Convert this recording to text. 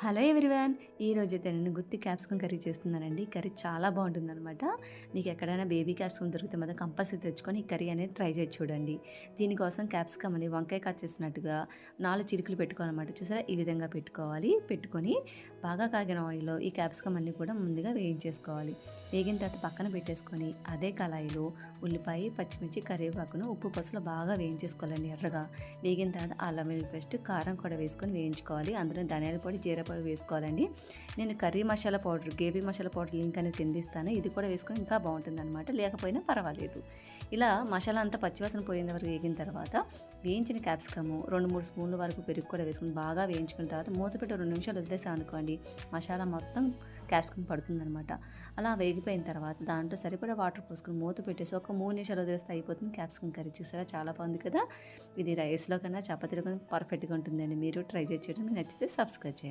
Hello everyone. ఈరోజైతే నేను గుత్తి capsicum curry చేస్తున్నానండి. కర్రీ చాలా బాగుంటుందనమాట. మీకు ఎక్కడైనా బేబీ క్యాప్సికమ్ దొరికితే మాత్రం కంపల్సరీ తెచ్చుకొని ఈ కర్రీ అనేది ట్రై చేసి చూడండి. దీనికోసం క్యాప్సికమ్ అని వంకాయ కట్ చేసినట్టుగా 4 చిలుకలు పెట్టుకోవాలన్నమాట. చూసారా, ఈ విధంగా పెట్టుకోవాలి. పెట్టుకొని బాగా కాగిన ఆయిల్లో ఈ క్యాప్సికమ్ అన్నీ కూడా ముందుగా వేయించేసుకోవాలి. వేగిన తర్వాత పక్కన పెట్టేసుకొని అదే కళాయిలో ఉల్లిపాయ, పచ్చిమిర్చి, కరివేపాకును ఉప్పు పసులు బాగా వేయించేసుకోవాలండి ఎర్రగా. వేగిన తర్వాత అల్లం వెల్లుల్లి పేస్ట్, కారం కూడా వేసుకొని వేయించుకోవాలి. అందులో ధనియాల పొడి, జీరా పొడి వేసుకోవాలండి. నేను curry masala powder, gravy masala powder link అనేది కింద ఇస్తాను. ఇది కూడా వేసుకొని ఇంకా బాగుంటుందన్నమాట. లేకపోయినా పర్వాలేదు. ఇలా మసాలా అంతా పచ్చివాసన పోయిన వరకు వేగిన తర్వాత వేయించిన క్యాప్సికము 2-3 స్పూన్ల వరకు పెరుగు కూడా వేసుకొని బాగా వేయించుకున్న తర్వాత మూత పెట్టి 2 నిమిషాలు వదిలేసాం అనుకోండి, మసాలా మొత్తం క్యాప్సికమ్ పడుతుందనమాట. అలా వేగిపోయిన తర్వాత దాంట్లో సరిపడా వాటర్ పోసుకొని మూత పెట్టేసి ఒక 3 నిమిషాలు వదిలేస్తే అయిపోతుంది క్యాప్సికమ్ కర్రీ. చూసారా, చాలా బాగుంది కదా. ఇది రైస్లో కన్నా చపాతీలో కన్నా పర్ఫెక్ట్గా ఉంటుందండి. మీరు ట్రై చేసి చూడండి. నచ్చితే సబ్స్క్రైబ్ చేయండి.